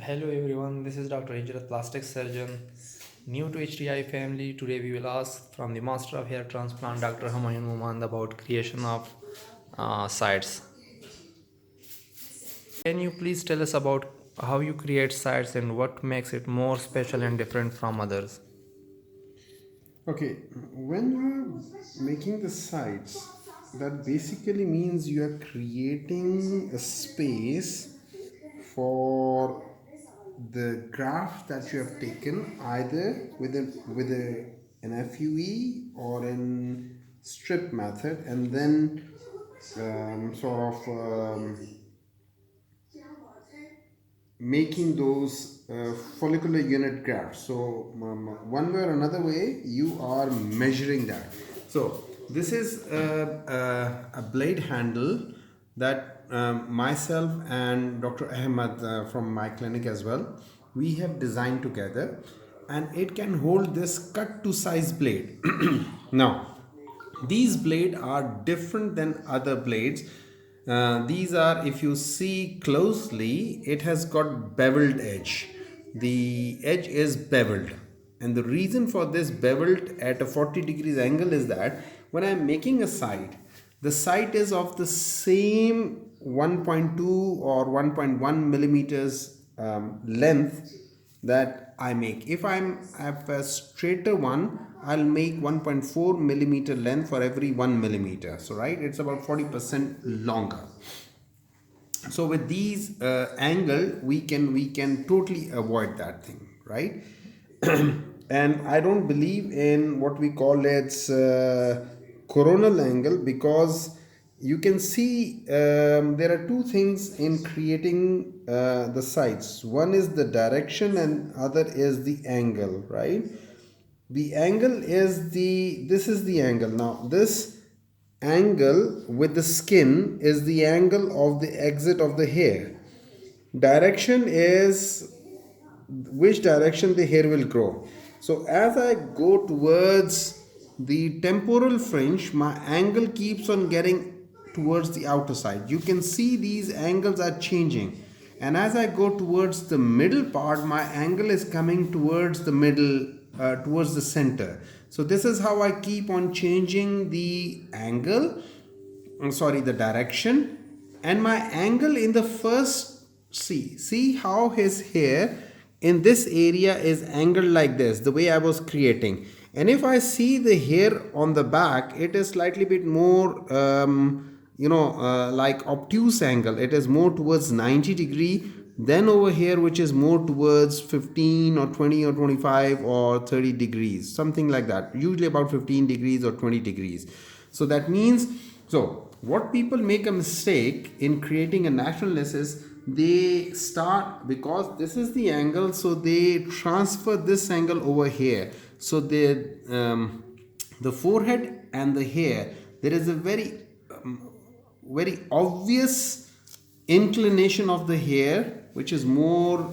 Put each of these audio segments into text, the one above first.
Hello everyone, this is Dr. Hijrat Plastic Surgeon, new to HTI family. Today we will ask from the Master of Hair Transplant, Dr. Humayun about creation of sites. Can you please tell us about how you create sites and what makes it more special and different from others? Okay, when you're making the sites, that basically means you are creating a space for the graph that you have taken either with an FUE or in strip method, and then sort of making those follicular unit graphs. So one way or another way you are measuring that. So this is a blade handle that myself and Dr. Ahmed from my clinic as well, we have designed together, and it can hold this cut to size blade. Now these blades are different than other blades. These are, if you see closely, it has got beveled edge. The edge is beveled, and the reason for this beveled at a 40 degrees angle is that when I'm making a site, the site is of the same 1.2 or 1.1 millimeters length that I make. If I'm have a straighter one, I'll make 1.4 millimeter length for every 1 millimeter. So right, it's about 40% longer. So with these angle, we can totally avoid that thing, right? And I don't believe in what we call its coronal angle, because you can see there are two things in creating the sites. One is the direction and other is the angle, right? The angle is this is the angle. Now this angle with the skin is the angle of the exit of the hair. Direction is which direction the hair will grow. So as I go towards the temporal fringe, my angle keeps on getting towards the outer side. You can see these angles are changing, and as I go towards the middle part, my angle is coming towards the middle, towards the center. So this is how I keep on changing the angle, sorry, the direction. And my angle in the first, see how his hair in this area is angled like this, the way I was creating. And if I see the hair on the back, it is slightly bit more like obtuse angle. It is more towards 90 degree than over here, which is more towards 15 or 20 or 25 or 30 degrees, something like that, usually about 15 degrees or 20 degrees. So that means, so what people make a mistake in creating a naturalness is they start, because this is the angle, so they transfer this angle over here. So the forehead and the hair, there is a very obvious inclination of the hair which is more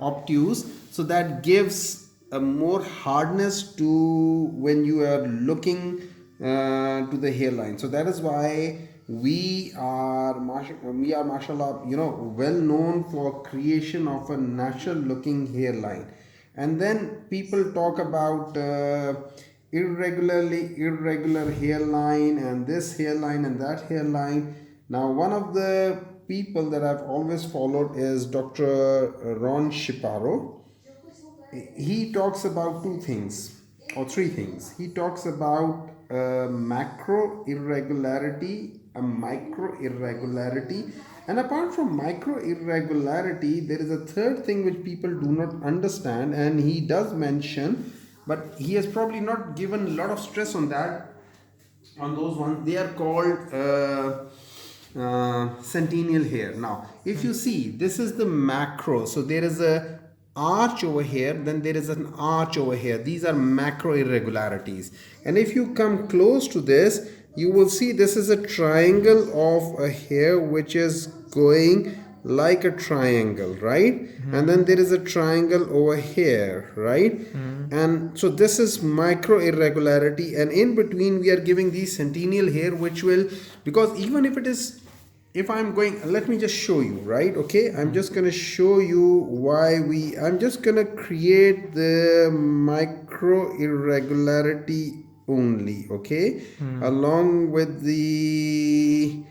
obtuse, so that gives a more hardness to when you are looking to the hairline. So that is why we are mashallah, well known for creation of a natural looking hairline. And then people talk about irregular hairline, and this hairline and that hairline. Now one of the people that I've always followed is Dr. Ron Shapiro. He talks about two things or three things. He talks about macro irregularity, a micro irregularity, and apart from micro irregularity, there is a third thing which people do not understand, and he does mention, but he has probably not given a lot of stress on that, on those ones. They are called centennial hair. Now if you see, this is the macro, so there is a arch over here, then there is an arch over here. These are macro irregularities. And if you come close to this, you will see this is a triangle of a hair which is going like a triangle, right? And then there is a triangle over here, right? And so this is micro irregularity, and in between we are giving these centennial hair, which will, because even if it is if I'm going, let me just show you, right? Okay, I'm just going to show you why I'm just going to create the micro irregularity only, okay, along with the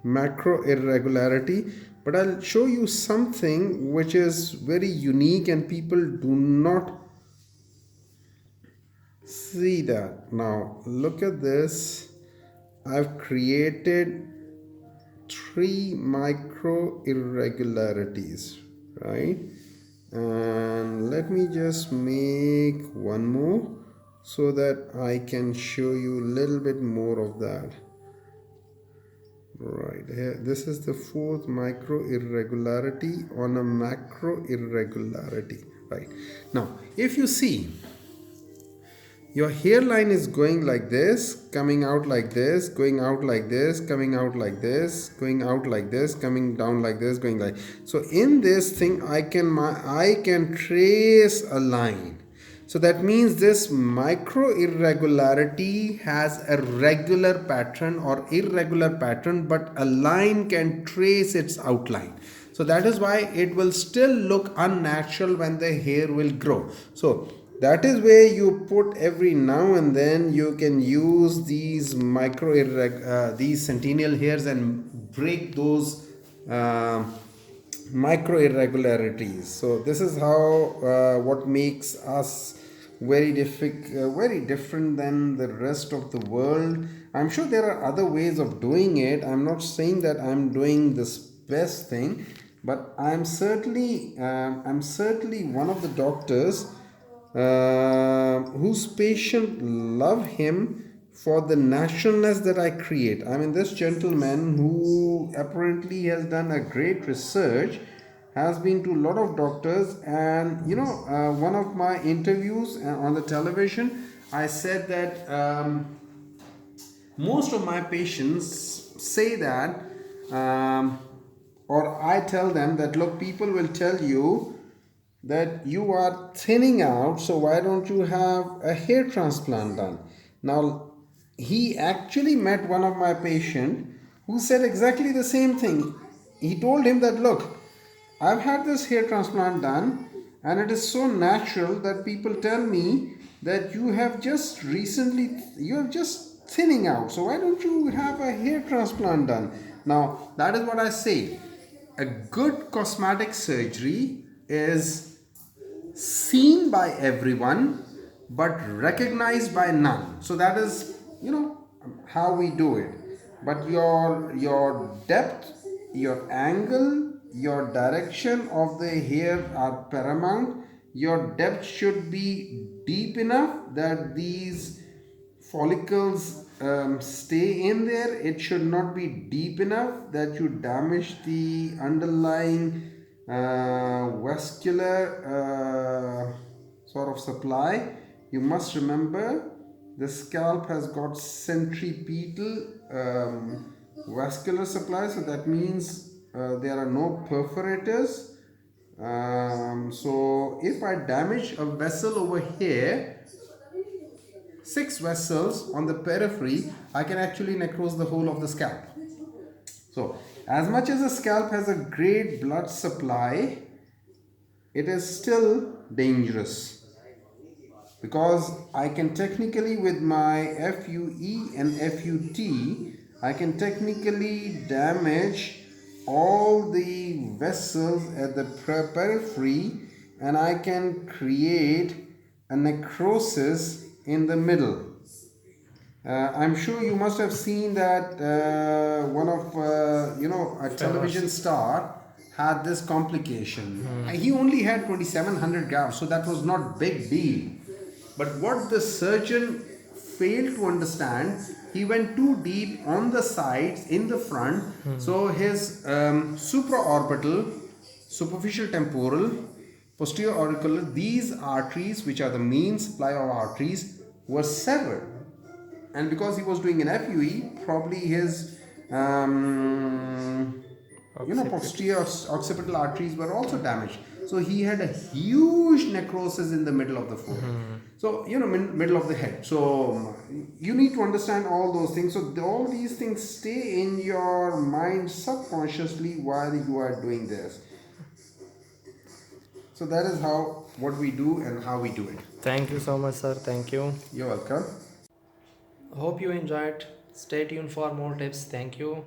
macro irregularity. But I'll show you something which is very unique and people do not see that. Now look at this. I've created three micro irregularities, right? And let me just make one more so that I can show you a little bit more of that. Right here, this is the fourth micro irregularity on a macro irregularity. Right now, if you see, your hairline is going like this, coming out like this, going out like this, coming out like this, going out like this, coming down like this, going like. So in this thing, I can trace a line. So that means this micro irregularity has a regular pattern or irregular pattern, but a line can trace its outline. So that is why it will still look unnatural when the hair will grow. So that is where you put every now and then you can use these these sentinel hairs and break those micro irregularities. So this is how what makes us very different than the rest of the world. I'm sure there are other ways of doing it. I'm not saying that I'm doing this best thing, but I'm certainly one of the doctors whose patient love him for the naturalness that I create. I mean, this gentleman who apparently has done a great research has been to a lot of doctors, and one of my interviews on the television, I said that most of my patients say that, or I tell them that, look, people will tell you that you are thinning out, so why don't you have a hair transplant done? Now, he actually met one of my patients who said exactly the same thing. He told him that, look, I've had this hair transplant done and it is so natural that people tell me that you have just thinning out, so why don't you have a hair transplant done? Now, that is what I say. A good cosmetic surgery is seen by everyone but recognized by none. So that is how we do it. But your depth, your angle, your direction of the hair are paramount. Your depth should be deep enough that these follicles stay in there. It should not be deep enough that you damage the underlying vascular sort of supply. You must remember the scalp has got centripetal vascular supply, so that means there are no perforators. So if I damage a vessel over here, 6 vessels on the periphery, I can actually necrose the whole of the scalp. So as much as the scalp has a great blood supply, it is still dangerous, because I can technically, with my FUE and FUT, I can technically damage all the vessels at the periphery, and I can create a necrosis in the middle. I'm sure you must have seen that one of a television star had this complication. He only had 2700 grafts, so that was not big deal. But what the surgeon failed to understand, he went too deep on the sides, in the front. So his supraorbital, superficial temporal, posterior auricular, these arteries, which are the main supply of arteries, were severed. And because he was doing an FUE, probably his posterior occipital arteries were also damaged. So he had a huge necrosis in the middle of the forehead. So, middle of the head. So you need to understand all those things. So all these things stay in your mind subconsciously while you are doing this. So that is how what we do and how we do it. Thank you so much, sir. Thank you. You're welcome. Hope you enjoyed. Stay tuned for more tips. Thank you.